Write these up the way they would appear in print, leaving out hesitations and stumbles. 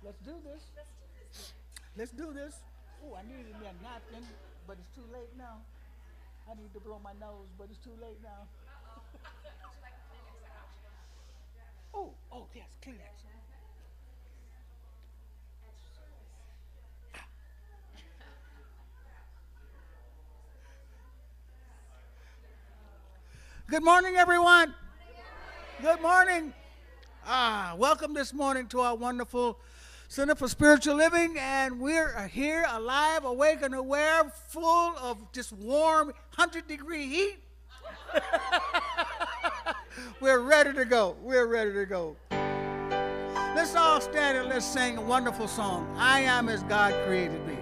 Let's do this. Let's do this. Oh, I needed me a napkin, but it's too late now. I need to blow my nose, but it's too late now. Oh, oh yes, Kleenex. Good morning, everyone. Good morning. Welcome this morning to our wonderful Center for Spiritual Living, and we're here alive, awake, and aware, full of just warm 100-degree heat. We're ready to go. We're ready to go. Let's all stand and let's sing a wonderful song. I am as God created me.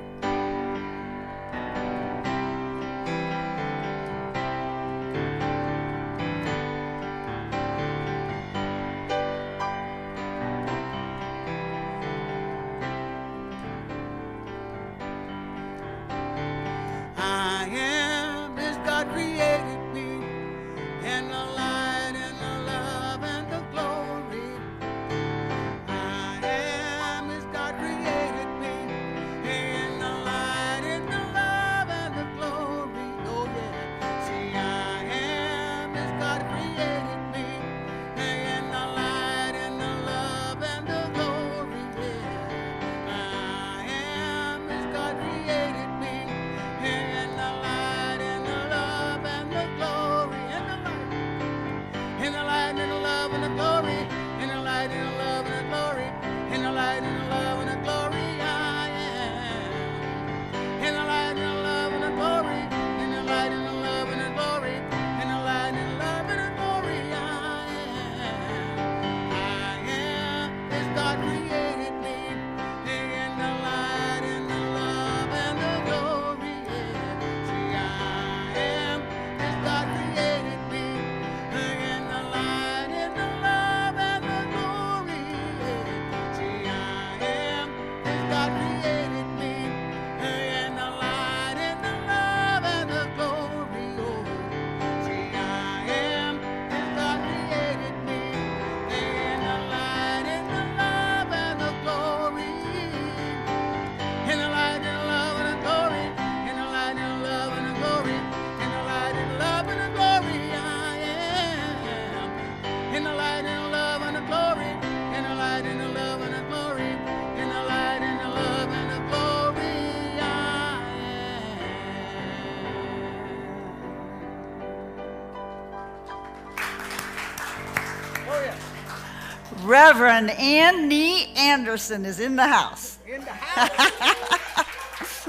Reverend Annie Anderson is in the house. In the house.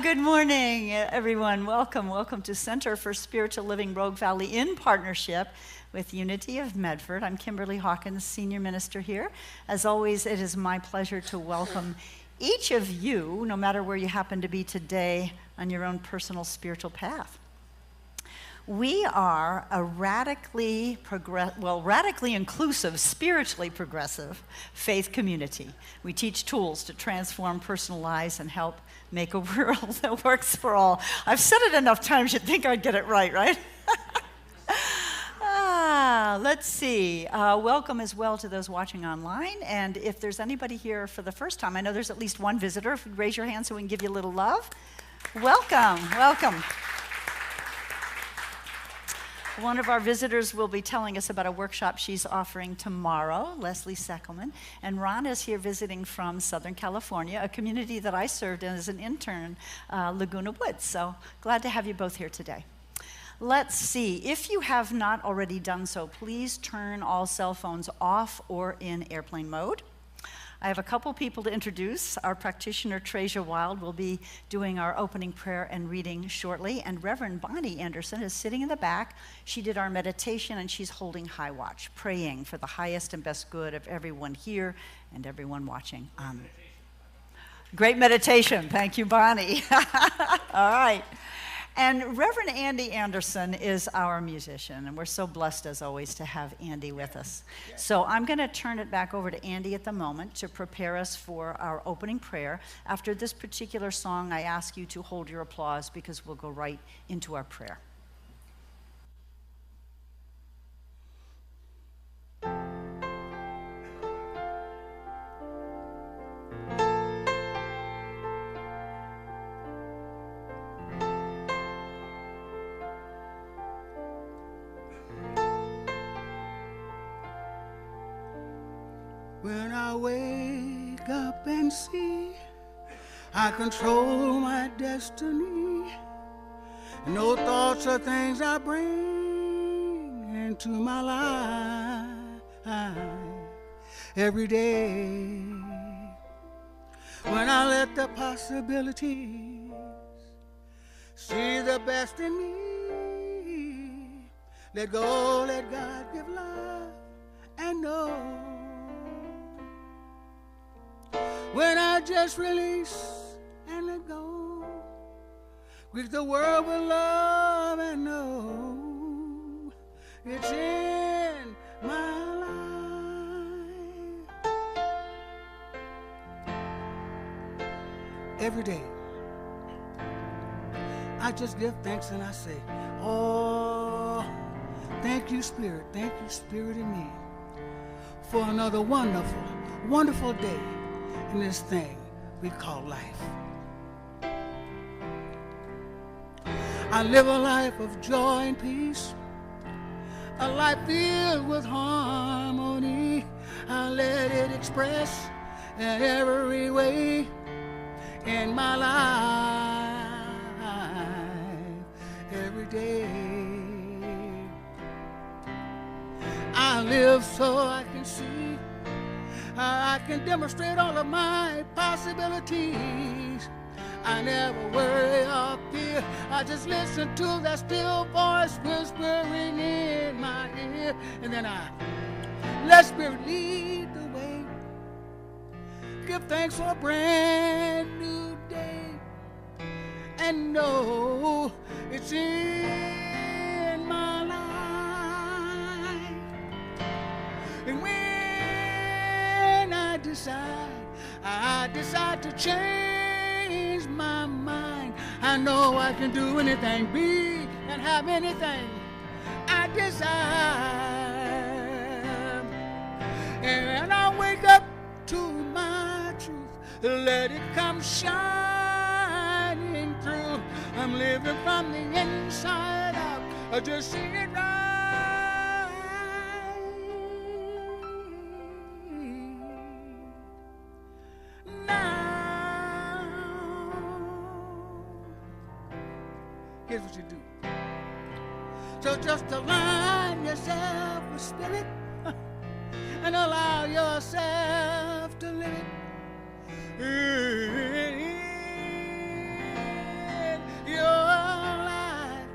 Good morning, everyone. Welcome to Center for Spiritual Living Rogue Valley in partnership with Unity of Medford. I'm Kimberly Hawkins, Senior Minister here. As always, it is my pleasure to welcome each of you, no matter where you happen to be today, on your own personal spiritual path. We are a radically inclusive, spiritually progressive faith community. We teach tools to transform personal lives and help make a world that works for all. I've said it enough times you'd think I'd get it right? Let's see. Welcome as well to those watching online. And if there's anybody here for the first time, I know there's at least one visitor. If you'd raise your hand so we can give you a little love. Welcome. One of our visitors will be telling us about a workshop she's offering tomorrow, Leslie Seckelman. And Ron is here visiting from Southern California, a community that I served in as an intern, Laguna Woods. So glad to have you both here today. Let's see. If you have not already done so, please turn all cell phones off or in airplane mode. I have a couple people to introduce. Our practitioner, Treasure Wild, will be doing our opening prayer and reading shortly, and Reverend Bonnie Anderson is sitting in the back. She did our meditation, and she's holding high watch, praying for the highest and best good of everyone here and everyone watching. Great meditation. Thank you, Bonnie. All right. And Reverend Andy Anderson is our musician, and we're so blessed as always to have Andy with us. So I'm going to turn it back over to Andy at the moment to prepare us for our opening prayer. After this particular song, I ask you to hold your applause because we'll go right into our prayer. When I wake up and see I control my destiny, no thoughts or things I bring into my life every day. When I let the possibilities see the best in me, let go, let God give love and know. When I just release and let go, greet the world with love and know it's in my life. Every day, I just give thanks and I say, oh, thank you, Spirit in me, for another wonderful, wonderful day in this thing we call life. I live a life of joy and peace, a life filled with harmony. I let it express in every way in my life every day. I live so I can see, I can demonstrate all of my possibilities. I never worry or fear. I just listen to that still voice whispering in my ear. And then I let Spirit lead the way. Give thanks for a brand new day. And know it's in my life. And when I decide to change my mind, I know I can do anything, be and have anything I desire. And I wake up to my truth, let it come shining through. I'm living from the inside out, I just see it right. Here's what you do. So just align yourself with Spirit and allow yourself to live in your life.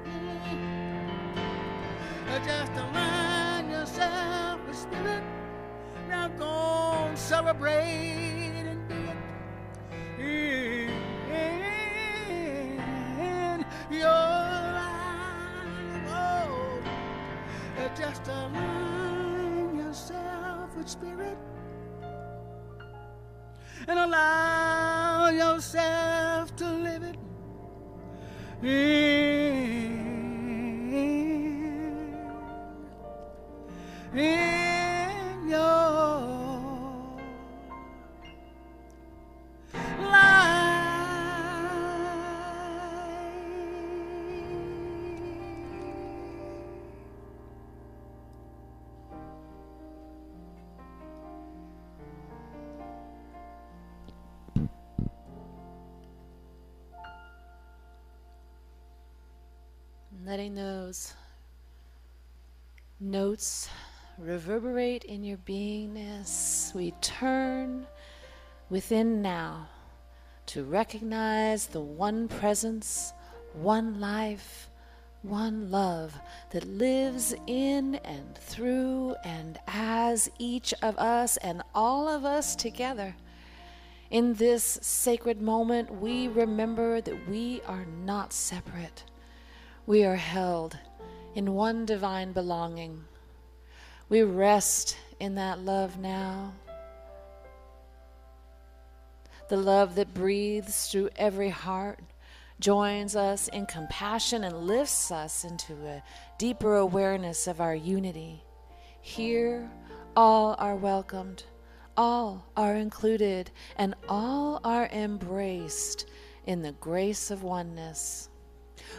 Just align yourself with Spirit. Now go on, celebrate and do it. Your life, oh, just align yourself with Spirit and allow yourself to live it in your letting those notes reverberate in your beingness. We turn within now to recognize the one presence, one life, one love that lives in and through and as each of us and all of us together. In this sacred moment, we remember that we are not separate. We are held in one divine belonging. We rest in that love now. The love that breathes through every heart, joins us in compassion and lifts us into a deeper awareness of our unity. Here, all are welcomed, all are included, and all are embraced in the grace of oneness.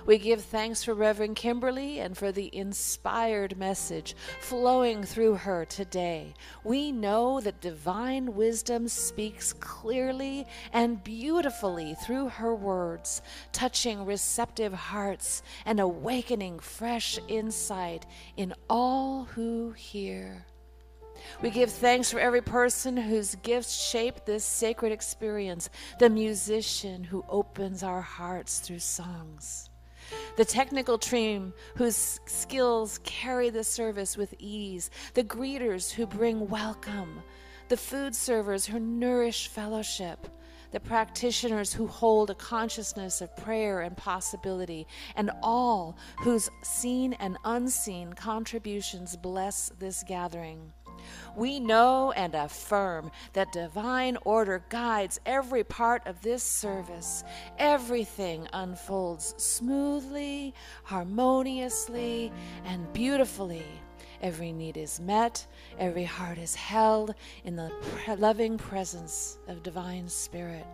We give thanks for Reverend Kimberly and for the inspired message flowing through her today. We know that divine wisdom speaks clearly and beautifully through her words, touching receptive hearts and awakening fresh insight in all who hear. We give thanks for every person whose gifts shape this sacred experience, the musician who opens our hearts through songs, the technical team whose skills carry the service with ease, the greeters who bring welcome, the food servers who nourish fellowship, the practitioners who hold a consciousness of prayer and possibility, and all whose seen and unseen contributions bless this gathering. We know and affirm that divine order guides every part of this service. Everything unfolds smoothly, harmoniously, and beautifully. Every need is met, every heart is held in the loving presence of Divine Spirit.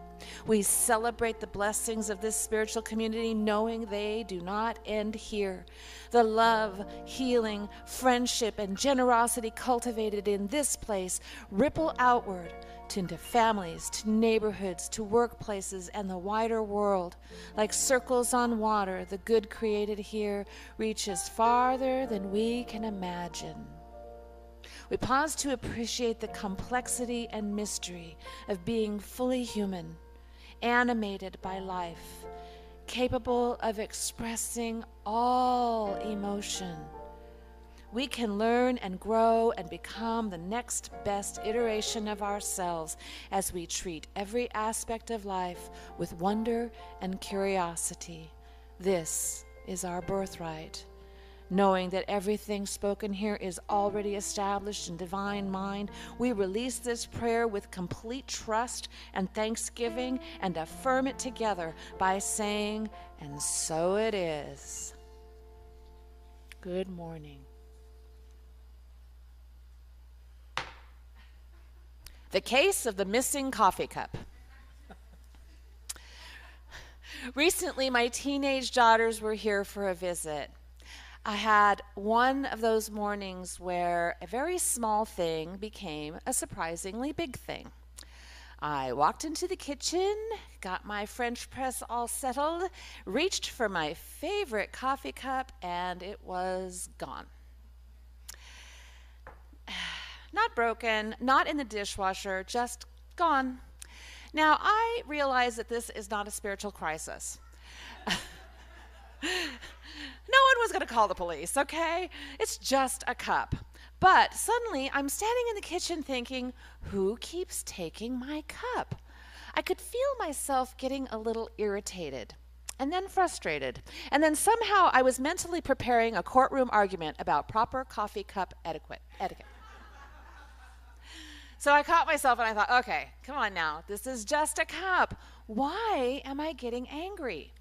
We celebrate the blessings of this spiritual community, knowing they do not end here. The love, healing, friendship, and generosity cultivated in this place ripple outward into families, to neighborhoods, to workplaces, and the wider world. Like circles on water, the good created here reaches farther than we can imagine. We pause to appreciate the complexity and mystery of being fully human, animated by life, capable of expressing all emotion. We can learn and grow and become the next best iteration of ourselves as we treat every aspect of life with wonder and curiosity. This is our birthright. Knowing that everything spoken here is already established in divine mind, we release this prayer with complete trust and thanksgiving and affirm it together by saying, "And so it is." Good morning. The case of the missing coffee cup. Recently, my teenage daughters were here for a visit. I had one of those mornings where a very small thing became a surprisingly big thing. I walked into the kitchen, got my French press all settled, reached for my favorite coffee cup, and it was gone. Not broken, not in the dishwasher, just gone. Now, I realize that this is not a spiritual crisis. No one was going to call the police, okay? It's just a cup. But suddenly, I'm standing in the kitchen thinking, who keeps taking my cup? I could feel myself getting a little irritated, and then frustrated. And then somehow I was mentally preparing a courtroom argument about proper coffee cup etiquette. So I caught myself and I thought, okay, come on now. This is just a cup. Why am I getting angry?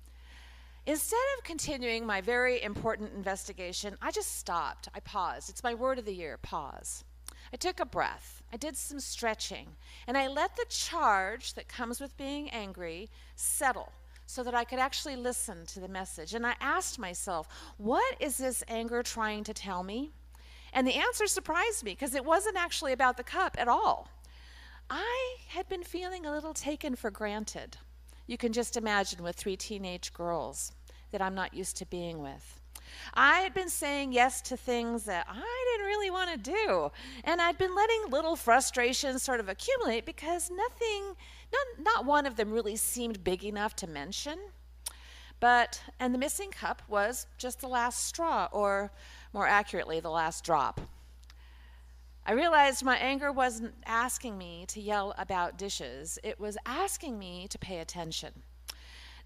Instead of continuing my very important investigation, I just stopped. I paused. It's my word of the year, pause. I took a breath. I did some stretching. And I let the charge that comes with being angry settle so that I could actually listen to the message. And I asked myself, what is this anger trying to tell me? And the answer surprised me because it wasn't actually about the cup at all. I had been feeling a little taken for granted. You can just imagine with 3 teenage girls that I'm not used to being with. I had been saying yes to things that I didn't really want to do. And I'd been letting little frustrations sort of accumulate because not one of them really seemed big enough to mention. And the missing cup was just the last straw, or more accurately, the last drop. I realized my anger wasn't asking me to yell about dishes. It was asking me to pay attention.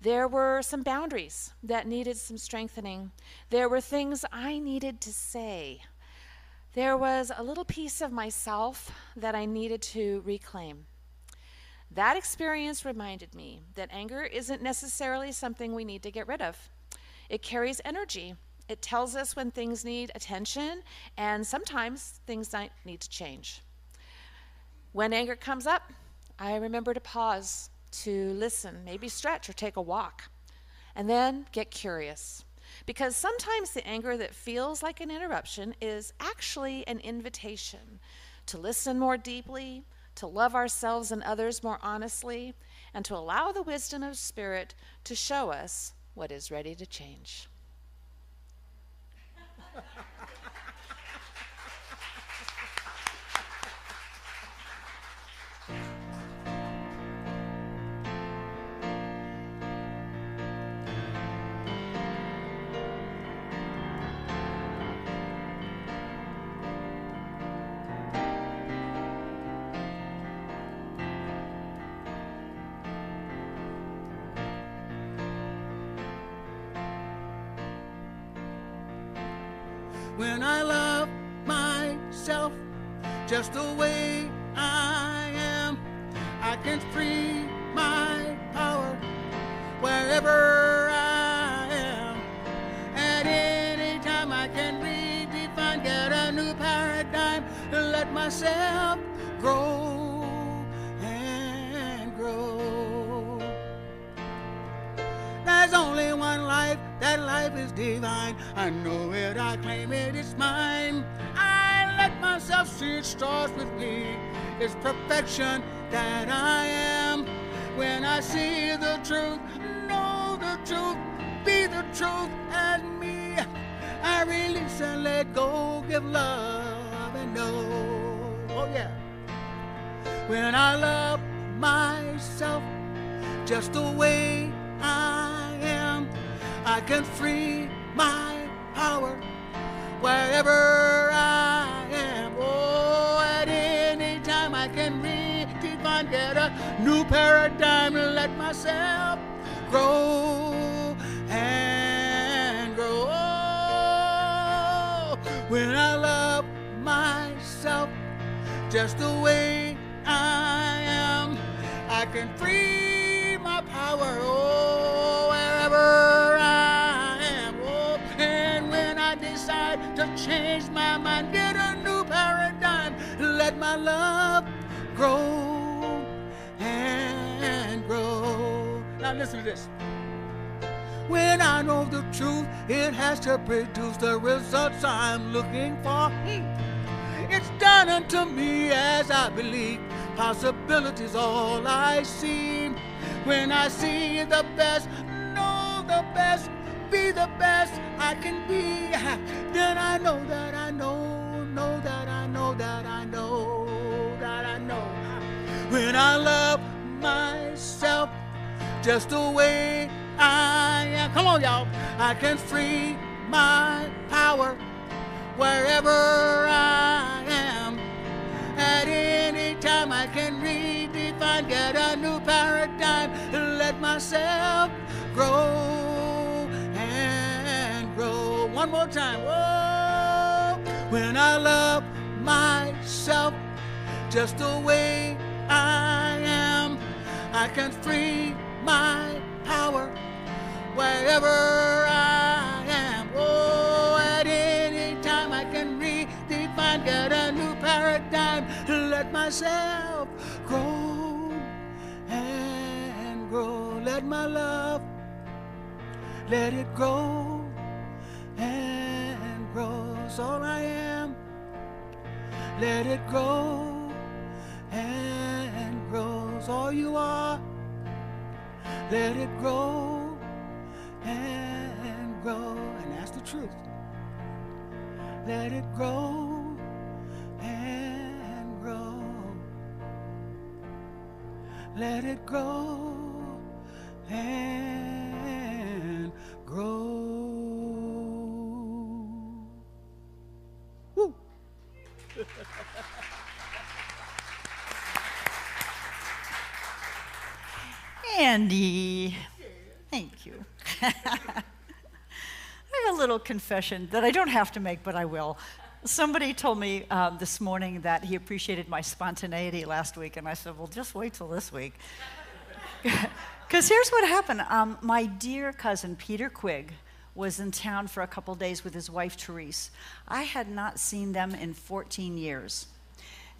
There were some boundaries that needed some strengthening. There were things I needed to say. There was a little piece of myself that I needed to reclaim. That experience reminded me that anger isn't necessarily something we need to get rid of. It carries energy. It tells us when things need attention, and sometimes things need to change. When anger comes up, I remember to pause, to listen, maybe stretch or take a walk, and then get curious. Because sometimes the anger that feels like an interruption is actually an invitation to listen more deeply, to love ourselves and others more honestly, and to allow the wisdom of Spirit to show us what is ready to change. When I love myself just the way I am, I can free my power wherever I am. At any time I can redefine, get a new paradigm, let myself grow and grow. There's only one life, that life is divine. I know it, I claim it, it's mine. I let myself see it starts with me. It's perfection that I am. When I see the truth, know the truth, be the truth and me. I release and let go, give love and know. Oh yeah. When I love myself just the way I am, I can free my power wherever I am. Oh, at any time I can redefine, get a new paradigm, let myself grow and grow. Oh, when I love myself just the way I am, I can free my power. Oh, wherever I am. Oh, and when I decide to change my mind, get a new paradigm, let my love grow and grow. Now listen to this. When I know the truth, it has to produce the results I'm looking for. It's done unto me as I believe. Possibilities all I see. When I see the best, know the best, be the best I can be, then I know that I know that I know that I know that I know. When I love myself just the way I am, come on y'all, I can free my power wherever I am. At any time I can redefine, get a new paradigm, let myself grow and grow. One more time. Whoa. When I love myself just the way I am, I can free my power wherever I am. Oh, at any time I can redefine, get a new paradigm, let myself grow and grow. Let my love, let it grow and grow. It's all I am. Let it grow and grow. It's all you are. Let it grow and grow. And that's the truth. Let it grow and grow. Let it grow and grow. Woo. Andy. I have a little confession that I don't have to make, but I will. Somebody told me this morning that he appreciated my spontaneity last week, and I said, well, just wait till this week. Because here's what happened. My dear cousin, Peter Quigg, was in town for a couple days with his wife, Therese. I had not seen them in 14 years.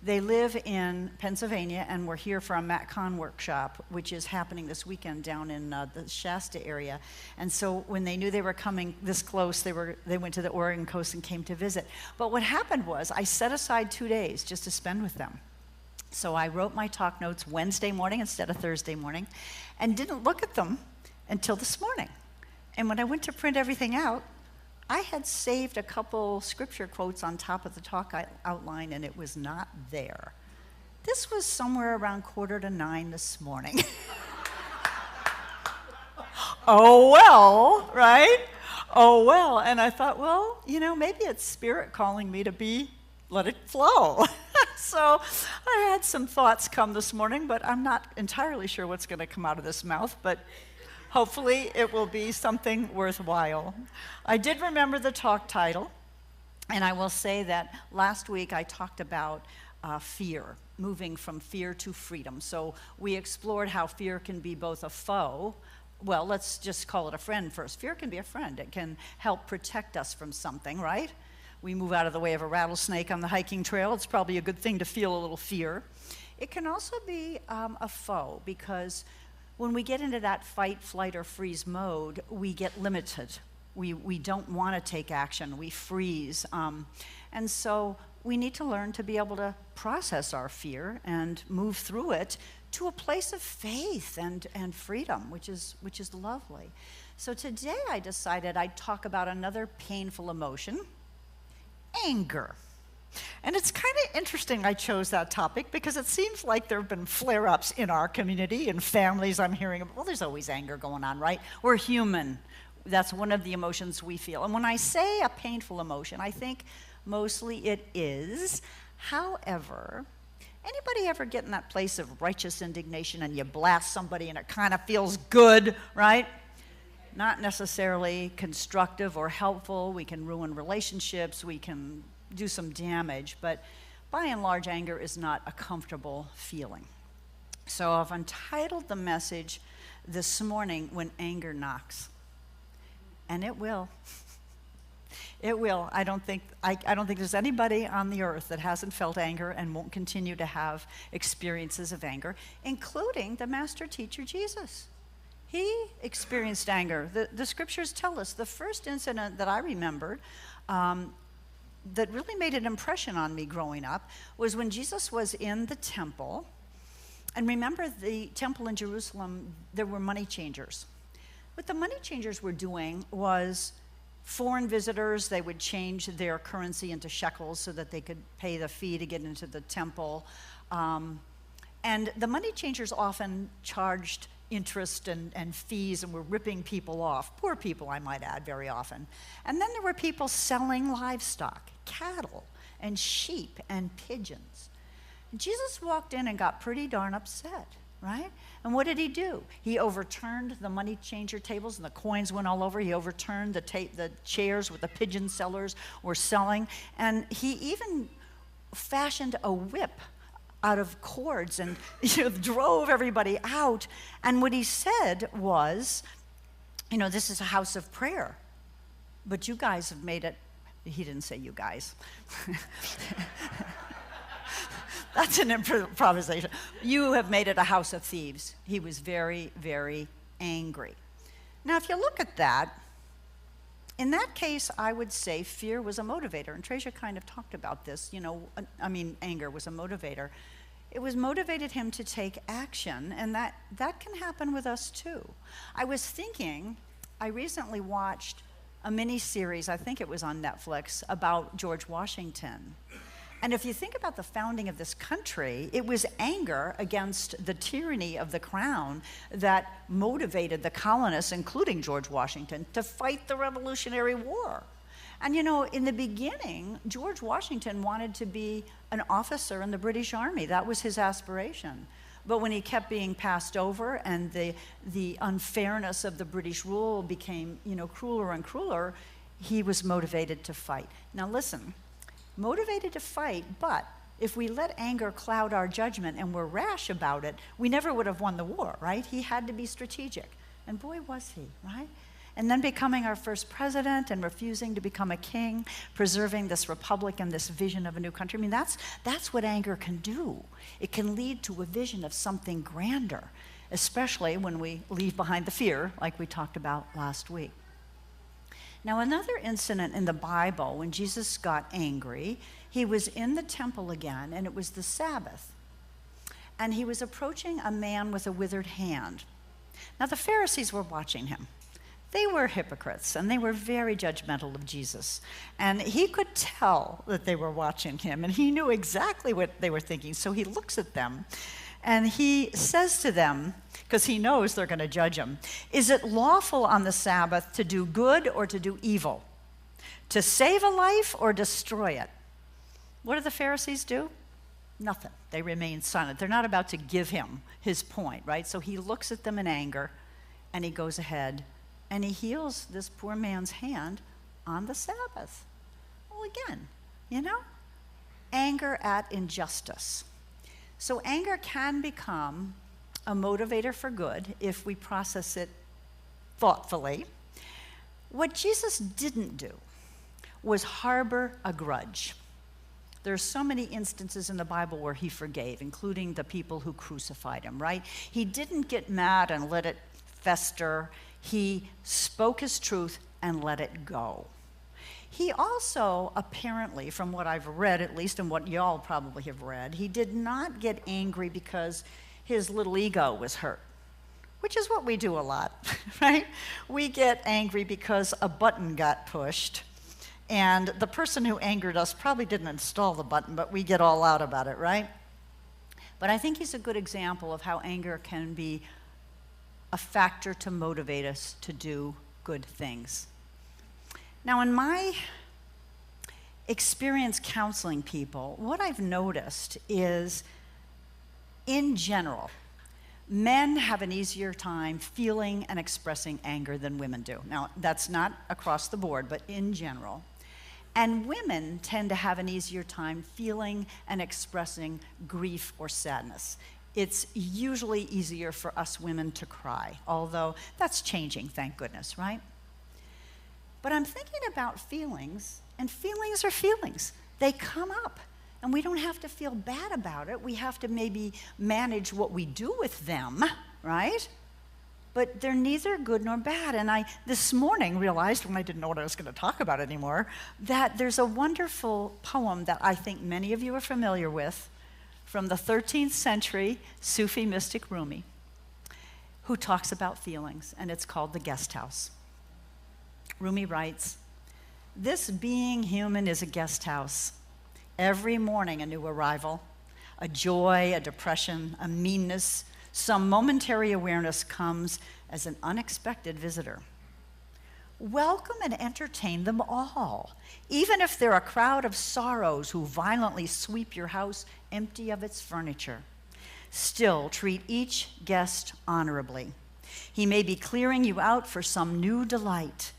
They live in Pennsylvania, and we're here for a MatCon workshop, which is happening this weekend down in the Shasta area. And so when they knew they were coming this close, they went to the Oregon coast and came to visit. But what happened was I set aside 2 days just to spend with them. So I wrote my talk notes Wednesday morning instead of Thursday morning and didn't look at them until this morning. And when I went to print everything out, I had saved a couple scripture quotes on top of the talk outline, and it was not there. This was somewhere around 8:45 this morning. Oh, well, right? Oh, well. And I thought, well, maybe it's Spirit calling me to let it flow. So I had some thoughts come this morning, but I'm not entirely sure what's going to come out of this mouth, but hopefully it will be something worthwhile. I did remember the talk title, and I will say that last week I talked about fear, moving from fear to freedom. So we explored how fear can be both a foe. Well, let's just call it a friend first. Fear can be a friend. It can help protect us from something, right? We move out of the way of a rattlesnake on the hiking trail. It's probably a good thing to feel a little fear. It can also be a foe, because when we get into that fight, flight, or freeze mode, we get limited. We don't want to take action. We freeze. And so we need to learn to be able to process our fear and move through it to a place of faith and freedom, which is lovely. So today I decided I'd talk about another painful emotion, anger. And it's kind of interesting I chose that topic because it seems like there have been flare-ups in our community and families I'm hearing about. Well, there's always anger going on, right? We're human. That's one of the emotions we feel. And when I say a painful emotion, I think mostly it is. However, anybody ever get in that place of righteous indignation and you blast somebody and it kind of feels good, right? Not necessarily constructive or helpful. We can ruin relationships. We can do some damage, but by and large, anger is not a comfortable feeling. So I've entitled the message this morning, When Anger Knocks. And it will. It will. I don't think there's anybody on the earth that hasn't felt anger and won't continue to have experiences of anger, including the master teacher Jesus. He experienced anger. The scriptures tell us the first incident that I remembered that really made an impression on me growing up was when Jesus was in the temple. And remember, the temple in Jerusalem, there were money changers. What the money changers were doing was foreign visitors, they would change their currency into shekels so that they could pay the fee to get into the temple. And the money changers often charged interest and fees and were ripping people off. Poor people, I might add, very often. And then there were people selling livestock, cattle and sheep and pigeons. And Jesus walked in and got pretty darn upset, right? And what did he do? He overturned the money changer tables and the coins went all over. He overturned the chairs where the pigeon sellers were selling. And he even fashioned a whip out of cords and drove everybody out. And what he said was, this is a house of prayer, but you guys have made it. He didn't say you guys. That's an improvisation. You have made it a house of thieves. He was very, very angry. Now, if you look at that, in that case, I would say fear was a motivator. And Treasure kind of talked about this. Anger was a motivator. It was motivated him to take action, and that can happen with us too. I was thinking, I recently watched a mini-series, I think it was on Netflix, about George Washington. And if you think about the founding of this country, it was anger against the tyranny of the crown that motivated the colonists, including George Washington, to fight the Revolutionary War. And in the beginning, George Washington wanted to be an officer in the British Army. That was his aspiration. But when he kept being passed over and the unfairness of the British rule became, crueler and crueler, he was motivated to fight. Now listen, motivated to fight, but if we let anger cloud our judgment and we're rash about it, we never would have won the war, right? He had to be strategic. And boy, was he, right? And then becoming our first president and refusing to become a king, preserving this republic and this vision of a new country. I mean, that's what anger can do. It can lead to a vision of something grander, especially when we leave behind the fear, like we talked about last week. Now, another incident in the Bible, when Jesus got angry, he was in the temple again, and it was the Sabbath. And he was approaching a man with a withered hand. Now, the Pharisees were watching him. They were hypocrites, and they were very judgmental of Jesus. And he could tell that they were watching him, and he knew exactly what they were thinking. So he looks at them, and he says to them, because he knows they're going to judge him, "Is it lawful on the Sabbath to do good or to do evil? To save a life or destroy it?" What do the Pharisees do? Nothing. They remain silent. They're not about to give him his point, right? So he looks at them in anger, and he goes ahead and he heals this poor man's hand on the Sabbath. Well, again, anger at injustice. So anger can become a motivator for good if we process it thoughtfully. What Jesus didn't do was harbor a grudge. There are so many instances in the Bible where he forgave, including the people who crucified him, right? He didn't get mad and let it fester. He spoke his truth and let it go. He also, apparently, from what I've read at least, and what y'all probably have read, he did not get angry because his little ego was hurt, which is what we do a lot, right? We get angry because a button got pushed, and the person who angered us probably didn't install the button, but we get all out about it, right? But I think he's a good example of how anger can be a factor to motivate us to do good things. Now, in my experience counseling people, what I've noticed is, in general, men have an easier time feeling and expressing anger than women do. Now, that's not across the board, but in general. And women tend to have an easier time feeling and expressing grief or sadness. It's usually easier for us women to cry, although that's changing, thank goodness, right? But I'm thinking about feelings, and feelings are feelings. They come up, and we don't have to feel bad about it. We have to maybe manage what we do with them, right? But they're neither good nor bad. And I, this morning, realized, when I didn't know what I was going to talk about anymore, that there's a wonderful poem that I think many of you are familiar with, from the 13th century Sufi mystic Rumi, who talks about feelings, and it's called The Guest House. Rumi writes, "This being human is a guest house. Every morning a new arrival, a joy, a depression, a meanness, some momentary awareness comes as an unexpected visitor. Welcome and entertain them all, even if they're a crowd of sorrows who violently sweep your house empty of its furniture. Still, treat each guest honorably. He may be clearing you out for some new delight.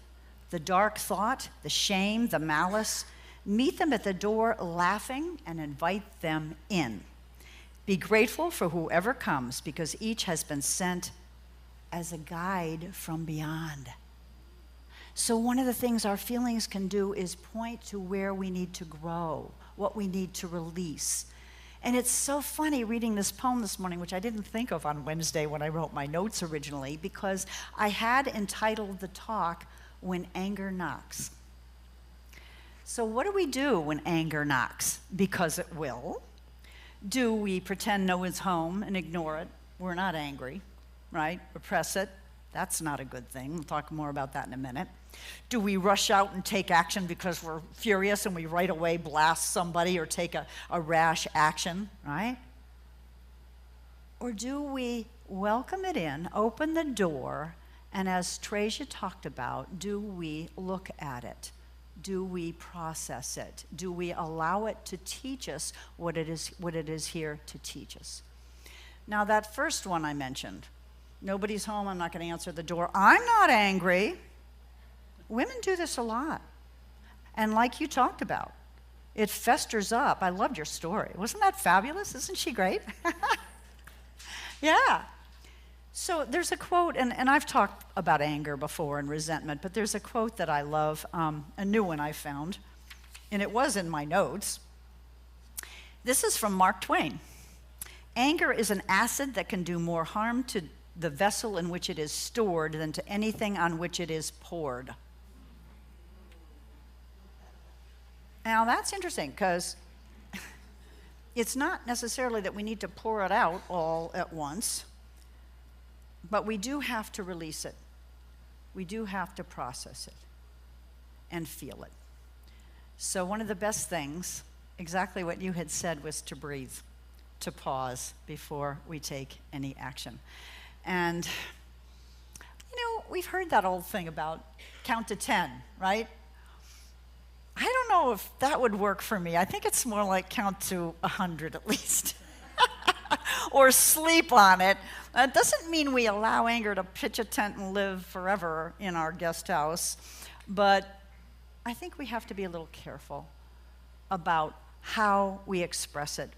The dark thought, the shame, the malice, meet them at the door laughing and invite them in. Be grateful for whoever comes, because each has been sent as a guide from beyond." So one of the things our feelings can do is point to where we need to grow, what we need to release. And it's so funny reading this poem this morning, which I didn't think of on Wednesday when I wrote my notes originally, because I had entitled the talk, "When Anger Knocks." So what do we do when anger knocks? Because it will. Do we pretend no one's home and ignore it? We're not angry, right? Repress it. That's not a good thing. We'll talk more about that in a minute. Do we rush out and take action because we're furious and we right away blast somebody or take a rash action, right? Or do we welcome it in, open the door, and as Treja talked about, do we look at it? Do we process it? Do we allow it to teach us what it is here to teach us? Now, that first one I mentioned, nobody's home, I'm not going to answer the door, I'm not angry. Women do this a lot. And like you talked about, it festers up. I loved your story. Wasn't that fabulous? Isn't she great? Yeah. So there's a quote, and I've talked about anger before and resentment, but there's a quote that I love, a new one I found, and it was in my notes. This is from Mark Twain. Anger is an acid that can do more harm to the vessel in which it is stored than to anything on which it is poured. Now that's interesting, because it's not necessarily that we need to pour it out all at once, but we do have to release it. We do have to process it and feel it. So one of the best things, exactly what you had said, was to breathe, to pause before we take any action. And, we've heard that old thing about count to 10, right? I don't know if that would work for me. I think it's more like count to 100 at least. Or sleep on it. It doesn't mean we allow anger to pitch a tent and live forever in our guest house, but I think we have to be a little careful about how we express it.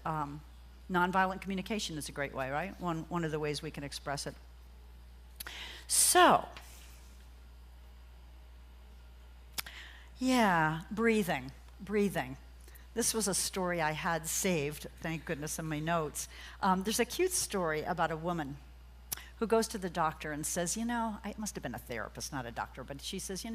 Nonviolent communication is a great way, right? One of the ways we can express it. So, yeah, breathing. This was a story I had saved, thank goodness, in my notes. There's a cute story about a woman who goes to the doctor and says, it must have been a therapist, not a doctor, but she says,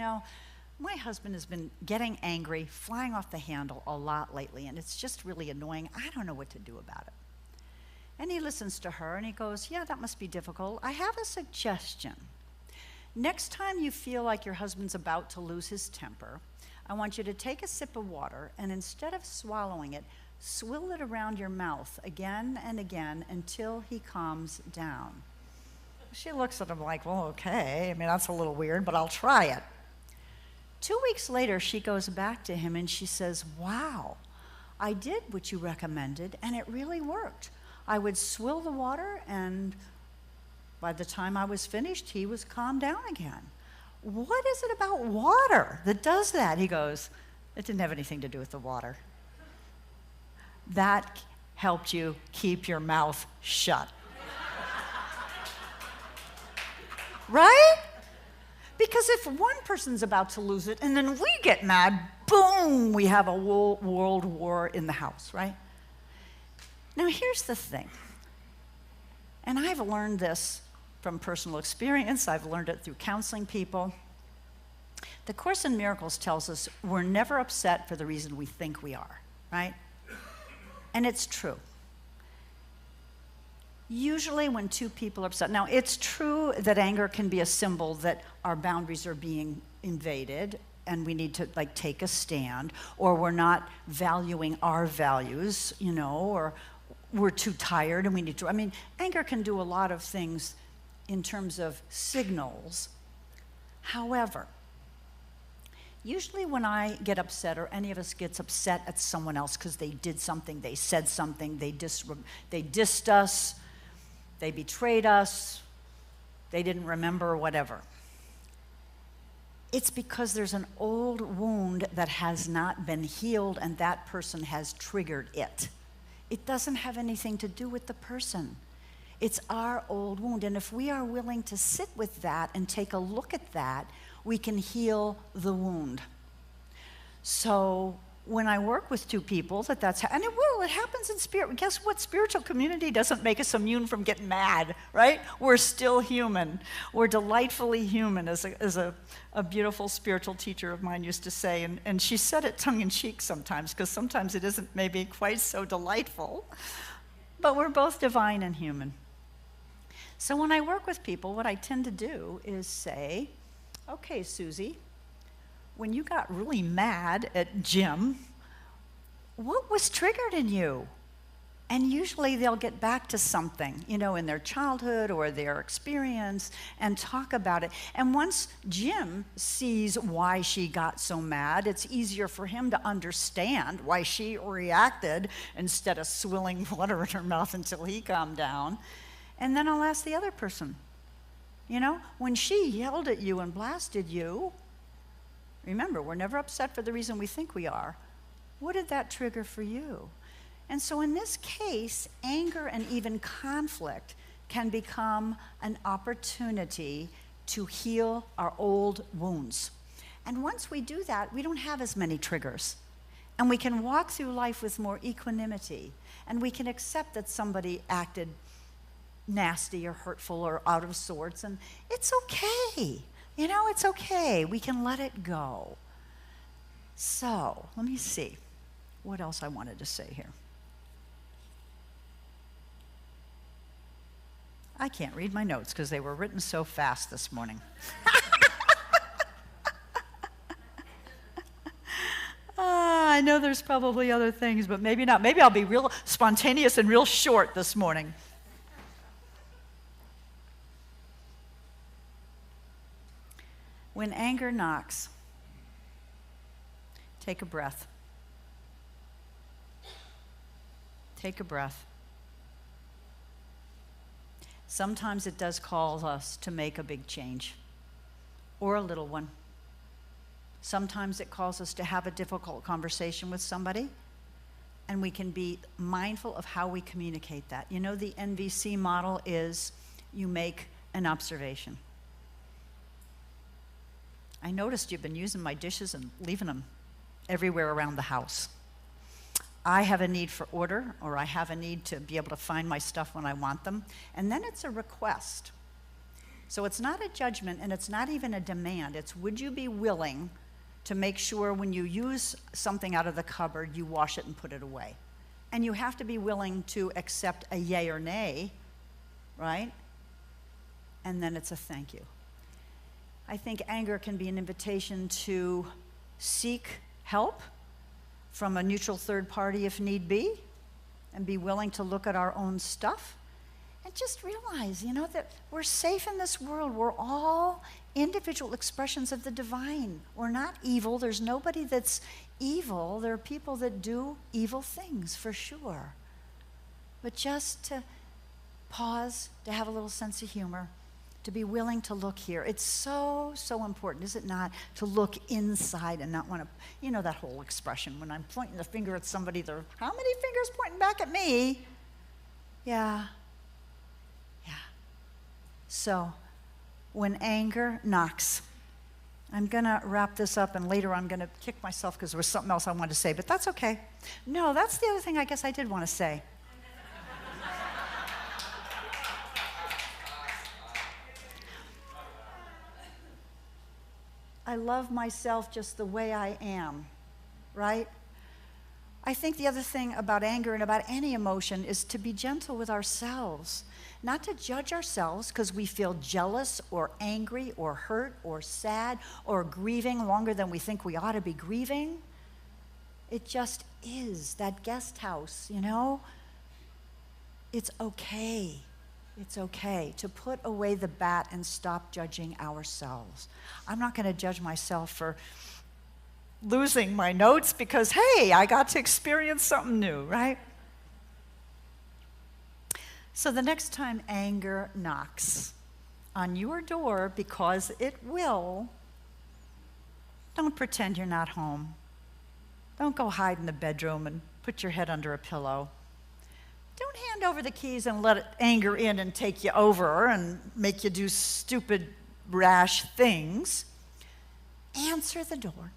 my husband has been getting angry, flying off the handle a lot lately, and it's just really annoying. I don't know what to do about it. And he listens to her, and he goes, yeah, that must be difficult. I have a suggestion. Next time you feel like your husband's about to lose his temper, I want you to take a sip of water, and instead of swallowing it, swill it around your mouth again and again until he calms down. She looks at him like, well, okay. That's a little weird, but I'll try it. 2 weeks later, she goes back to him, and she says, wow, I did what you recommended, and it really worked. I would swill the water, and by the time I was finished, he was calmed down again. What is it about water that does that? He goes, it didn't have anything to do with the water. That helped you keep your mouth shut. Right? Because if one person's about to lose it and then we get mad, boom, we have a world war in the house, right? Now here's the thing, and I've learned this from personal experience. I've learned it through counseling people. The Course in Miracles tells us we're never upset for the reason we think we are, right? And it's true. Usually when two people are upset, now it's true that anger can be a symbol that our boundaries are being invaded and we need to take a stand, or we're not valuing our values, or we're too tired and we need to, anger can do a lot of things in terms of signals. However, usually when I get upset, or any of us gets upset at someone else because they did something, they said something, they dissed us, they betrayed us, they didn't remember, whatever. It's because there's an old wound that has not been healed and that person has triggered it. It doesn't have anything to do with the person. It's our old wound, and if we are willing to sit with that and take a look at that, we can heal the wound. So when I work with two people, and it happens in spirit. Guess what? Spiritual community doesn't make us immune from getting mad, right? We're still human. We're delightfully human, as a beautiful spiritual teacher of mine used to say, and she said it tongue-in-cheek sometimes, because sometimes it isn't maybe quite so delightful, but we're both divine and human. So when I work with people, what I tend to do is say, okay, Susie, when you got really mad at Jim, what was triggered in you? And usually they'll get back to something, in their childhood or their experience and talk about it. And once Jim sees why she got so mad, it's easier for him to understand why she reacted instead of swilling water in her mouth until he calmed down. And then I'll ask the other person, when she yelled at you and blasted you, remember, we're never upset for the reason we think we are. What did that trigger for you? And so in this case, anger and even conflict can become an opportunity to heal our old wounds. And once we do that, we don't have as many triggers. And we can walk through life with more equanimity. And we can accept that somebody acted nasty or hurtful or out of sorts. And it's okay. It's okay. We can let it go. So, let me see what else I wanted to say here. I can't read my notes because they were written so fast this morning. I know there's probably other things, but maybe not. Maybe I'll be real spontaneous and real short this morning. When anger knocks, take a breath. Take a breath. Sometimes it does call us to make a big change or a little one. Sometimes it calls us to have a difficult conversation with somebody, and we can be mindful of how we communicate that. The NVC model is you make an observation. I noticed you've been using my dishes and leaving them everywhere around the house. I have a need for order, or I have a need to be able to find my stuff when I want them. And then it's a request. So it's not a judgment, and it's not even a demand. It's, would you be willing to make sure when you use something out of the cupboard, you wash it and put it away? And you have to be willing to accept a yay or nay, right? And then it's a thank you. I think anger can be an invitation to seek help from a neutral third party if need be, and be willing to look at our own stuff and just realize, that we're safe in this world. We're all individual expressions of the divine. We're not evil. There's nobody that's evil. There are people that do evil things, for sure. But just to pause, to have a little sense of humor, to be willing to look here. It's so, so important, is it not, to look inside and not want to, that whole expression, when I'm pointing the finger at somebody, there are how many fingers pointing back at me? Yeah. So, when anger knocks, I'm going to wrap this up, and later I'm going to kick myself because there was something else I wanted to say, but that's okay. No, that's the other thing I guess I did want to say. I love myself just the way I am, right? I think the other thing about anger and about any emotion is to be gentle with ourselves, not to judge ourselves because we feel jealous or angry or hurt or sad or grieving longer than we think we ought to be grieving. It just is that guest house, It's okay. It's okay to put away the bat and stop judging ourselves. I'm not going to judge myself for losing my notes because, hey, I got to experience something new, right? So the next time anger knocks on your door, because it will, don't pretend you're not home. Don't go hide in the bedroom and put your head under a pillow. Don't hand over the keys and let anger in and take you over and make you do stupid, rash things. Answer the door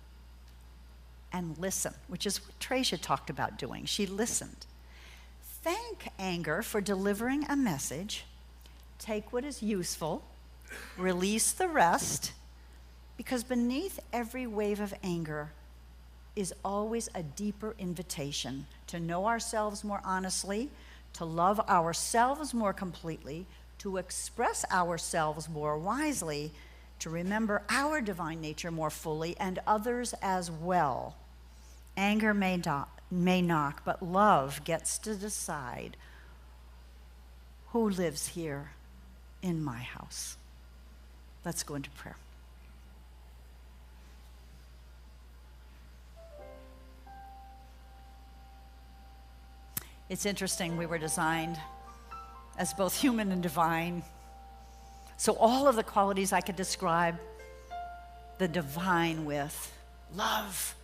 and listen, which is what Tracia talked about doing. She listened. Thank anger for delivering a message. Take what is useful, release the rest, because beneath every wave of anger is always a deeper invitation to know ourselves more honestly, to love ourselves more completely, to express ourselves more wisely, to remember our divine nature more fully, and others as well. Anger may knock, but love gets to decide who lives here in my house. Let's go into prayer. It's interesting, we were designed as both human and divine. So all of the qualities I could describe the divine with: love,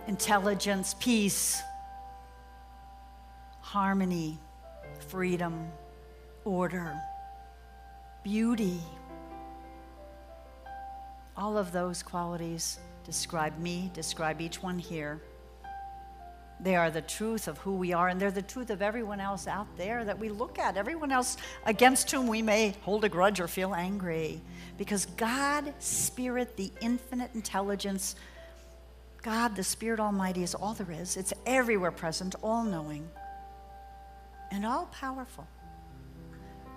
intelligence, peace, harmony, freedom, order, beauty. All of those qualities describe me, describe each one here. They are the truth of who we are, and they're the truth of everyone else out there that we look at, everyone else against whom we may hold a grudge or feel angry. Because God, Spirit, the infinite intelligence, God, the Spirit Almighty, is all there is. It's everywhere present, all-knowing, and all-powerful.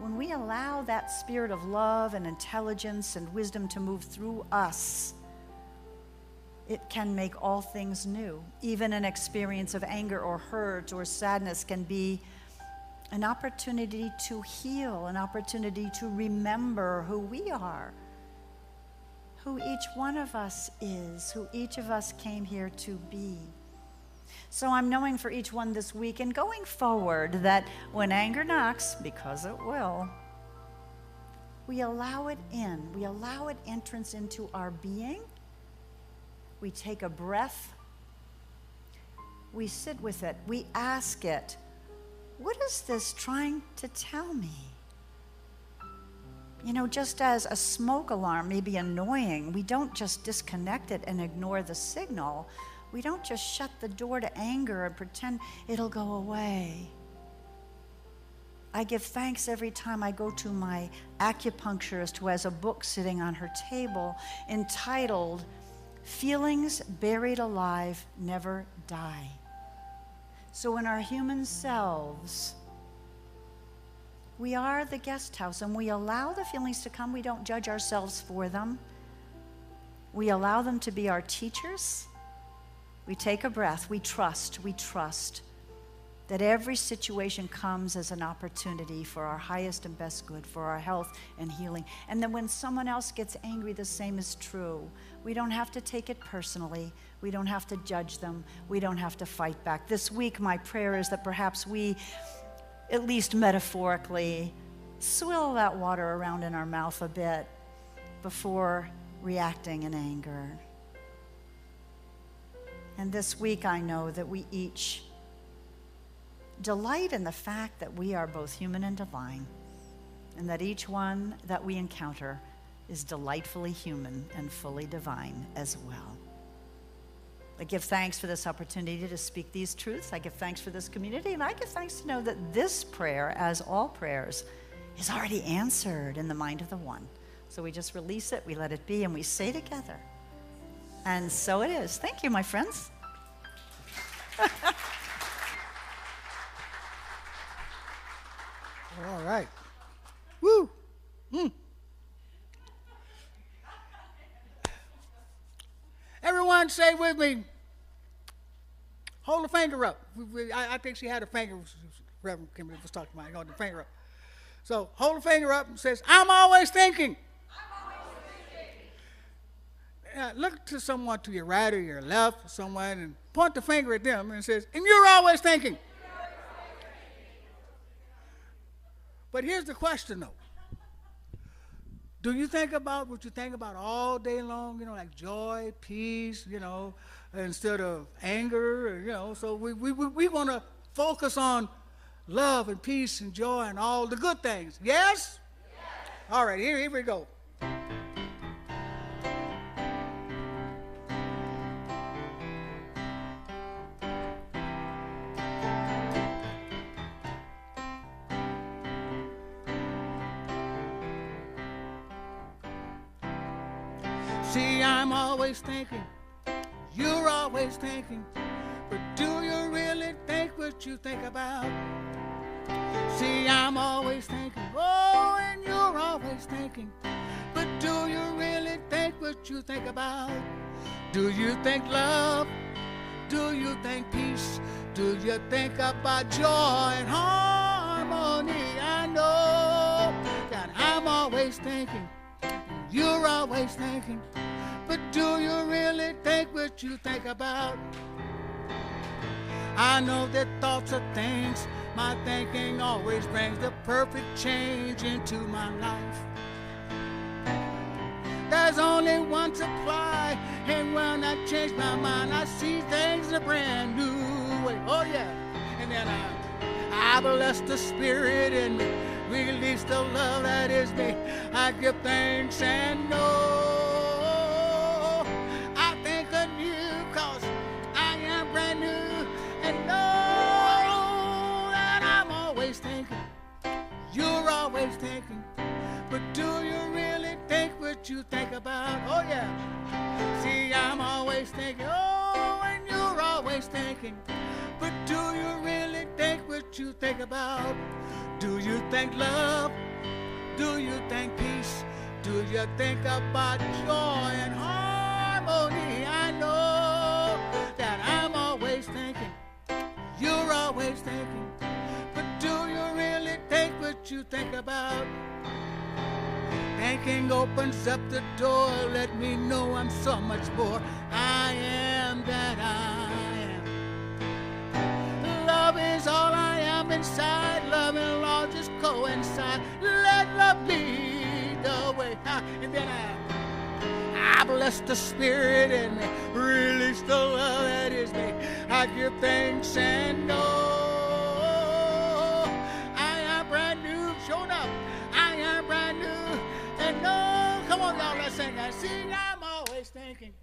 When we allow that spirit of love and intelligence and wisdom to move through us, it can make all things new. Even an experience of anger or hurt or sadness can be an opportunity to heal, an opportunity to remember who we are, who each one of us is, who each of us came here to be. So I'm knowing for each one this week and going forward that when anger knocks, because it will, we allow it in. We allow it entrance into our being. We take a breath. We sit with it. We ask it, what is this trying to tell me? You know, just as a smoke alarm may be annoying, we don't just disconnect it and ignore the signal. We don't just shut the door to anger and pretend it'll go away. I give thanks every time I go to my acupuncturist, who has a book sitting on her table entitled "Feelings Buried Alive Never Die." So in our human selves, we are the guest house, and we allow the feelings to come. We don't judge ourselves for them. We allow them to be our teachers. We take a breath. We trust that every situation comes as an opportunity for our highest and best good, for our health and healing. And then when someone else gets angry, the same is true. We don't have to take it personally. We don't have to judge them. We don't have to fight back. This week, my prayer is that perhaps we, at least metaphorically, swill that water around in our mouth a bit before reacting in anger. And this week, I know that we each delight in the fact that we are both human and divine, and that each one that we encounter is delightfully human and fully divine as well. I give thanks for this opportunity to speak these truths. I give thanks for this community, and I give thanks to know that this prayer, as all prayers, is already answered in the mind of the one. So we just release it, we let it be, and we say together, and so it is. Thank you, my friends. All right. Woo! Everyone say with me, hold the finger up. I think she had a finger, Reverend Kimberly was talking about, hold the finger up. So hold the finger up and says, I'm always thinking. Look to someone to your right or your left, someone, and point the finger at them and says, and you're always thinking. But here's the question, though. Do you think about what you think about all day long, like joy, peace, instead of anger, so we want to focus on love and peace and joy and all the good things. Yes? Yes. All right, here we go. See, I'm always thinking, you're always thinking, but do you really think what you think about? See, I'm always thinking, oh, and you're always thinking, but do you really think what you think about? Do you think love? Do you think peace? Do you think about joy and harmony? I know that I'm always thinking, you're always thinking, but do you really think what you think about? I know that thoughts are things, my thinking always brings the perfect change into my life. There's only one supply, and when I change my mind, I see things in a brand new way. Oh yeah, and then I bless the Spirit in me, release the love that is me. I give thanks and know I think anew, 'cause I am brand new, and know that I'm always thinking, you're always thinking, but do you really think what you think about? Oh yeah, see, I'm always thinking, oh, and you're always thinking, but do you really think what you think about? Do you think love? Do you think peace? Do you think about joy and harmony? I know that I'm always thinking, you're always thinking, but do you really think what you think about? Thinking opens up the door, let me know I'm so much more. I am that I am. Love is all I am inside, love and law just coincide. Let love lead the way. And then I bless the Spirit in me, release the love that is me. I give thanks and know I am brand new, shown up. I am brand new. And no, come on, y'all, let's sing that. Sing, I'm always thinking,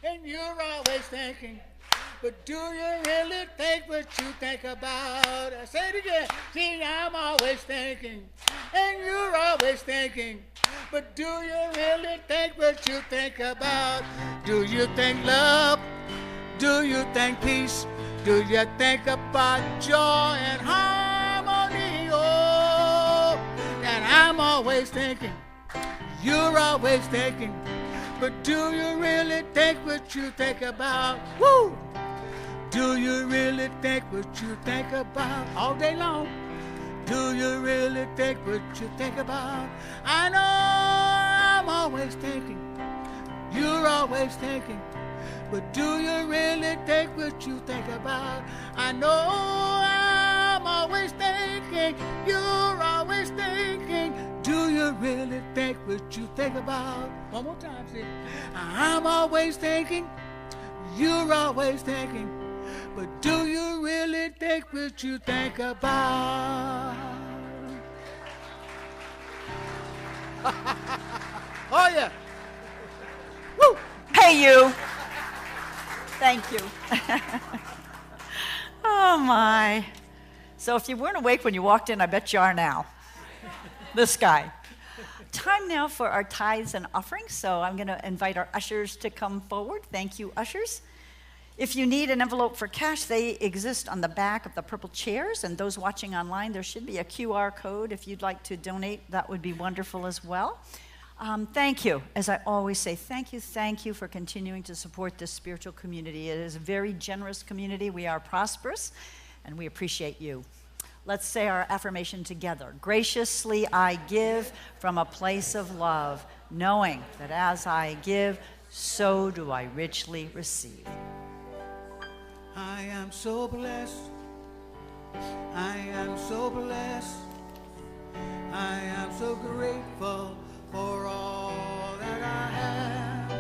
and you're always thinking, but do you really think what you think about? Say it again. Sing, I'm always thinking, and you're always thinking, but do you really think what you think about? Do you think love? Do you think peace? Do you think about joy and harmony? Oh, and I'm always thinking, you're always thinking, but do you really think what you think about? Woo! Do you really think what you think about all day long? Do you really think what you think about? I know I'm always thinking, you're always thinking, but do you really think what you think about? I know I'm always thinking, you're always thinking, do you really think what you think about? One more time, see. I'm always thinking, you're always thinking, but do you really think what you think about? Oh yeah. Woo! Hey, you. Thank you. Oh, my. So if you weren't awake when you walked in, I bet you are now. This guy. Time now for our tithes and offerings, so I'm going to invite our ushers to come forward. Thank you, ushers. If you need an envelope for cash, they exist on the back of the purple chairs, and those watching online, there should be a QR code. If you'd like to donate, that would be wonderful as well. Thank you. As I always say, thank you for continuing to support this spiritual community. It is a very generous community. We are prosperous, and we appreciate you. Let's say our affirmation together. Graciously I give from a place of love, knowing that as I give, so do I richly receive. I am so blessed. I am so blessed. I am so grateful for all that I have.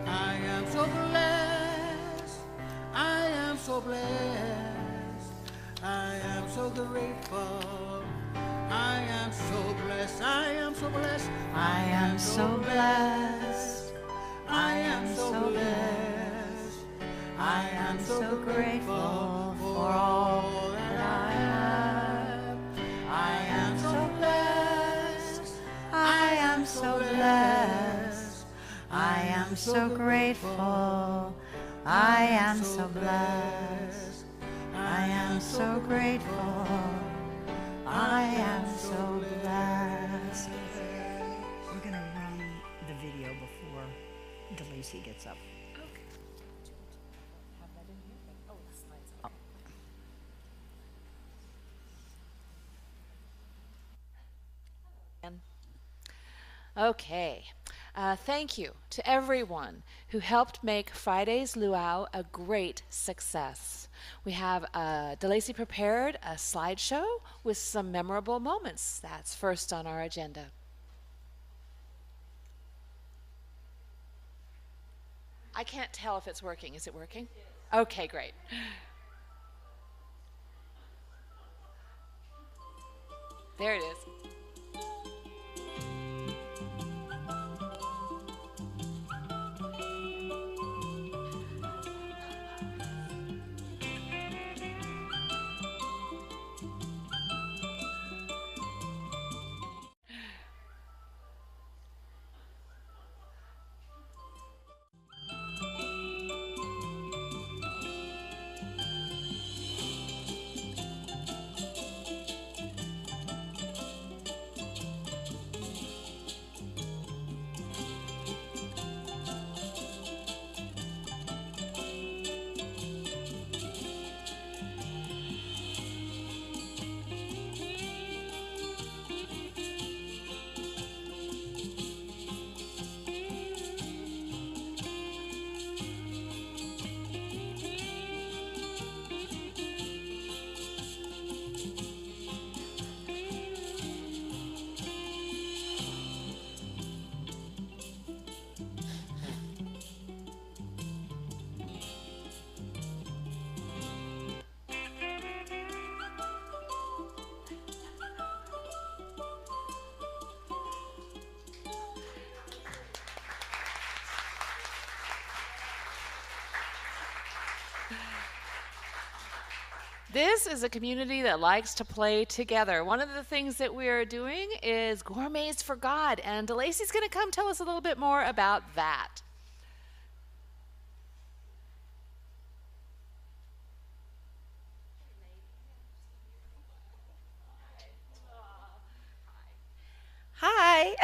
I am so blessed. I am so blessed. I am so grateful. I am so blessed. I am so blessed. I am so blessed. I am so blessed. I am so grateful for all that I have. I am so blessed. I am so blessed. I am so grateful. I am so blessed. I am so grateful. I am so blessed. We're going to run the video before DeLacy gets up. Okay. Thank you to everyone who helped make Friday's luau a great success. We have DeLacy prepared a slideshow with some memorable moments. That's first on our agenda. I can't tell if it's working. Is it working? Okay, great. There it is. This is a community that likes to play together. One of the things that we are doing is Gourmets for God, and DeLacy's going to come tell us a little bit more about that. Hi.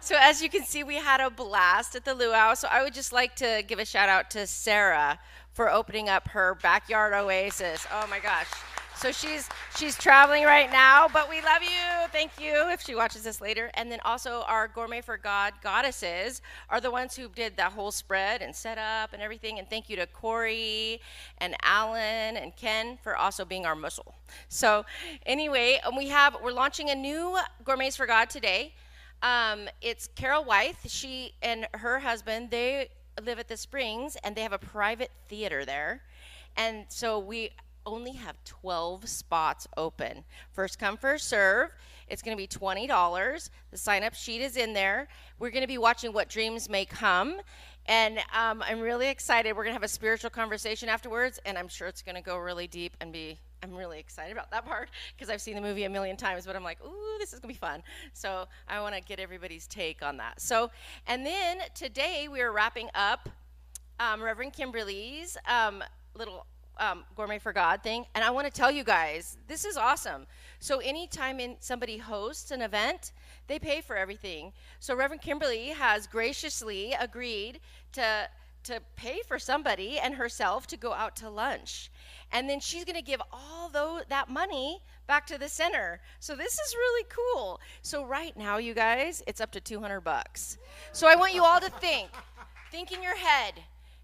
So as you can see, we had a blast at the luau. So I would just like to give a shout out to Sarah for opening up her backyard oasis. Oh my gosh. So she's traveling right now, but we love you. Thank you if she watches this later. And then also our Gourmet for God goddesses are the ones who did that whole spread and set up and everything. And thank you to Corey and Alan and Ken for also being our muscle. So anyway, we're launching a new Gourmets for God today. It's Carol Wythe. She and her husband, they live at the Springs and they have a private theater there. And so we only have 12 spots open. First come, first serve. It's going to be $20. The sign-up sheet is in there. We're going to be watching What Dreams May Come. And I'm really excited. We're going to have a spiritual conversation afterwards, and I'm sure it's going to go really deep and I'm really excited about that part because I've seen the movie a million times, but I'm like, ooh, this is going to be fun. So I want to get everybody's take on that. So, and then today we are wrapping up Reverend Kimberly's little Gourmet for God thing, and I want to tell you guys, this is awesome. So anytime somebody hosts an event, they pay for everything. So Reverend Kimberly has graciously agreed to pay for somebody and herself to go out to lunch, and then she's going to give all that money back to the center. So this is really cool. So right now, you guys, it's up to $200. So I want you all to think in your head.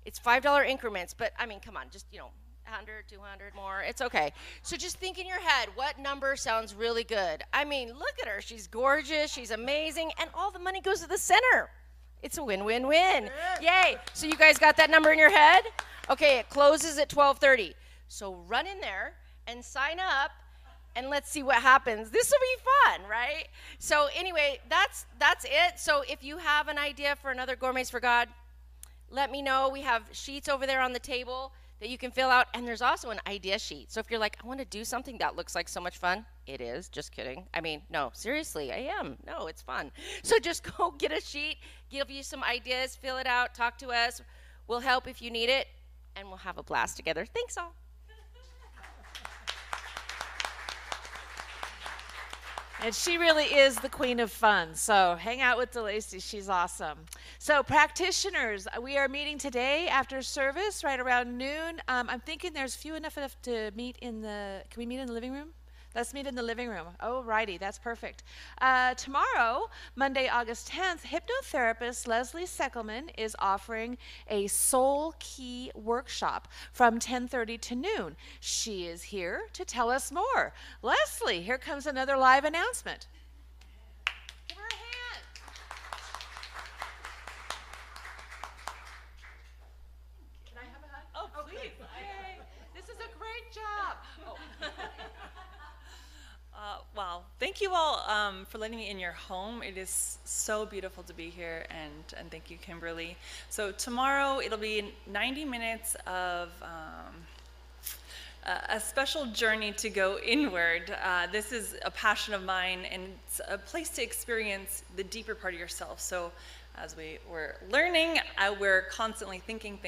It's $5 increments, but I mean, come on, just 100, 200 more. It's okay. So just think in your head, what number sounds really good? I mean, look at her. She's gorgeous. She's amazing. And all the money goes to the center. It's a win-win-win. Yay. So you guys got that number in your head? Okay, it closes at 12:30. So run in there and sign up, and let's see what happens. This will be fun, right? So anyway, that's it. So if you have an idea for another Gourmets for God, let me know. We have sheets over there on the table that you can fill out, and there's also an idea sheet. So if you're like, I want to do something that looks like so much fun, it is. Just kidding. I mean, no, seriously, I am. No, it's fun. So just go get a sheet, give you some ideas, fill it out, talk to us. We'll help if you need it, and we'll have a blast together. Thanks all. And she really is the queen of fun. So hang out with DeLacy. She's awesome. So practitioners, we are meeting today after service right around noon. I'm thinking there's few enough to meet in the, can we meet in the living room? Let's meet in the living room. Oh, righty, that's perfect. Tomorrow, Monday, August 10th, hypnotherapist Leslie Seckelman is offering a Soul Key workshop from 10:30 to noon. She is here to tell us more. Leslie, here comes another live announcement. Give her a hand. Can I have a hug? Oh, please. Yay. This is a great job. Oh. Wow, thank you all for letting me in your home. It is so beautiful to be here, and thank you, Kimberly. So tomorrow it'll be 90 minutes of a special journey to go inward. This is a passion of mine, and it's a place to experience the deeper part of yourself. So as we were learning, we're constantly thinking.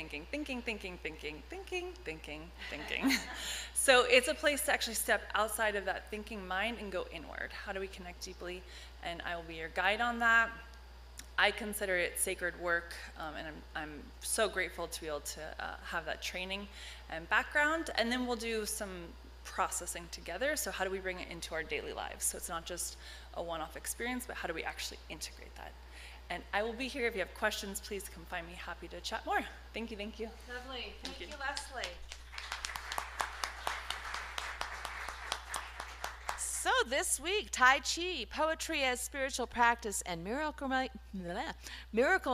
So it's a place to actually step outside of that thinking mind and go inward. How do we connect deeply? And I will be your guide on that. I consider it sacred work, and I'm so grateful to be able to have that training and background. And then we'll do some processing together. So how do we bring it into our daily lives? So it's not just a one-off experience, but how do we actually integrate that? And I will be here. If you have questions, please come find me. Happy to chat more. Thank you. Lovely. Thank you, Leslie. So this week, Tai Chi, poetry as spiritual practice, and miracle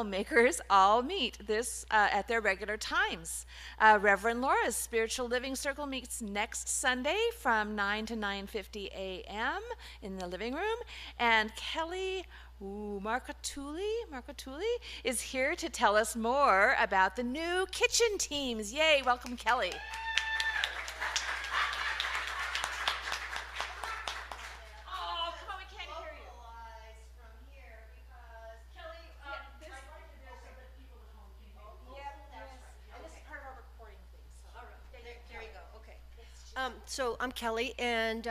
makers all meet this at their regular times. Reverend Laura's Spiritual Living Circle meets next Sunday from 9 to 9:50 a.m. in the living room, and Kelly Marcatulli is here to tell us more about the new kitchen teams. Yay, welcome Kelly. So I'm Kelly, and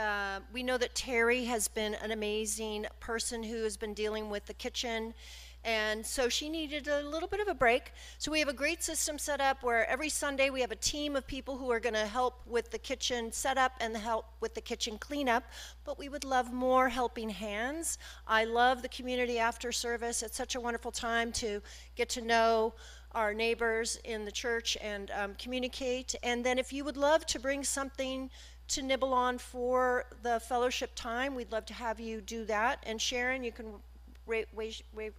we know that Terry has been an amazing person who has been dealing with the kitchen, and so she needed a little bit of a break. So we have a great system set up where every Sunday we have a team of people who are going to help with the kitchen setup and help with the kitchen cleanup, but we would love more helping hands. I love the community after service. It's such a wonderful time to get to know our neighbors in the church and communicate. And then if you would love to bring something to nibble on for the fellowship time, we'd love to have you do that. And Sharon, you can wave.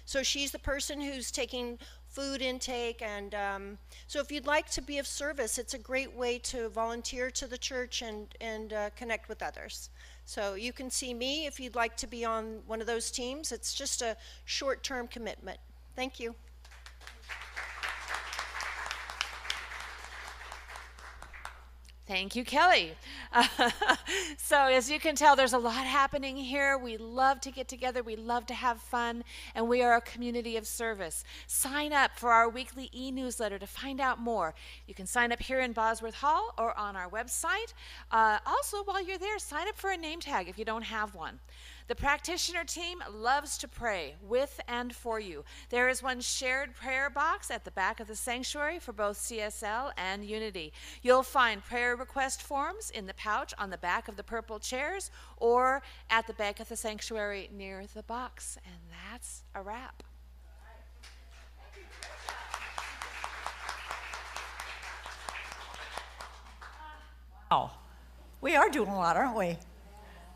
So she's the person who's taking food intake, and so if you'd like to be of service, it's a great way to volunteer to the church and connect with others. So you can see me if you'd like to be on one of those teams. It's just a short-term commitment. Thank you. Thank you, Kelly. So as you can tell, there's a lot happening here. We love to get together. We love to have fun, and we are a community of service. Sign up for our weekly e-newsletter to find out more. You can sign up here in Bosworth Hall or on our website. Also, while you're there, sign up for a name tag if you don't have one. The practitioner team loves to pray with and for you. There is one shared prayer box at the back of the sanctuary for both CSL and Unity. You'll find prayer request forms in the pouch on the back of the purple chairs or at the back of the sanctuary near the box. And that's a wrap. Wow. We are doing a lot, aren't we?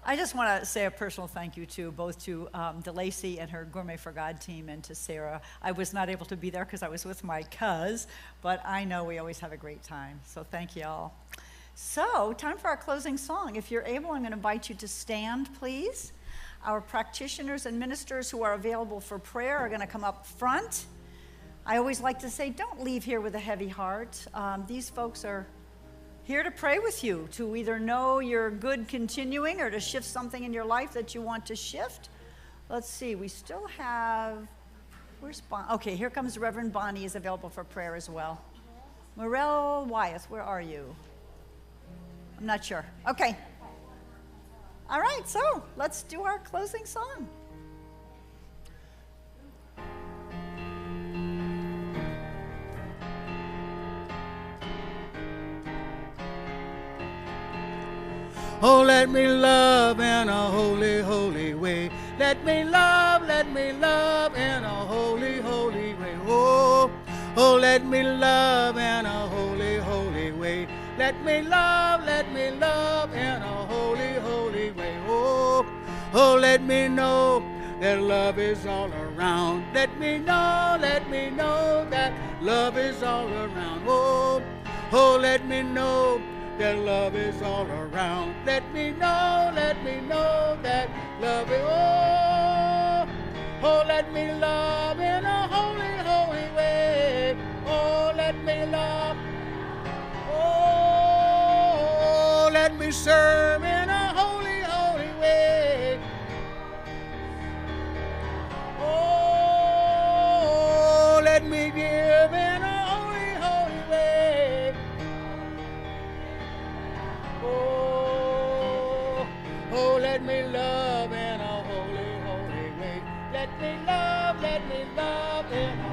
I just want to say a personal thank you to both to DeLacy and her Gourmet for God team, and to Sarah. I was not able to be there because I was with my cuz, but I know we always have a great time. So thank you all. So time for our closing song. If you're able, I'm going to invite you to stand, please. Our practitioners and ministers who are available for prayer are going to come up front. I always like to say, don't leave here with a heavy heart. These folks are here to pray with you, to either know you're good continuing or to shift something in your life that you want to shift. Let's see, we still have, where's Bonnie? Okay, here comes Reverend Bonnie is available for prayer as well. Morel Wyeth, where are you? I'm not sure. Okay. All right, so let's do our closing song. Oh, let me love in a holy, holy way. Let me love in a holy, holy way. Oh, oh, let me love in a holy, holy way. Let me love in a holy, holy way. Oh, oh, let me know that love is all around. Let me know that love is all around. Oh, oh, let me know that love is all around. Let me know that love is, oh, oh, let me love in a holy, holy way. Oh, let me love, oh, let me serve in a holy, holy way. Oh, let me give in a holy, holy way. Oh, oh, let me love in a holy, holy way. Let me love in a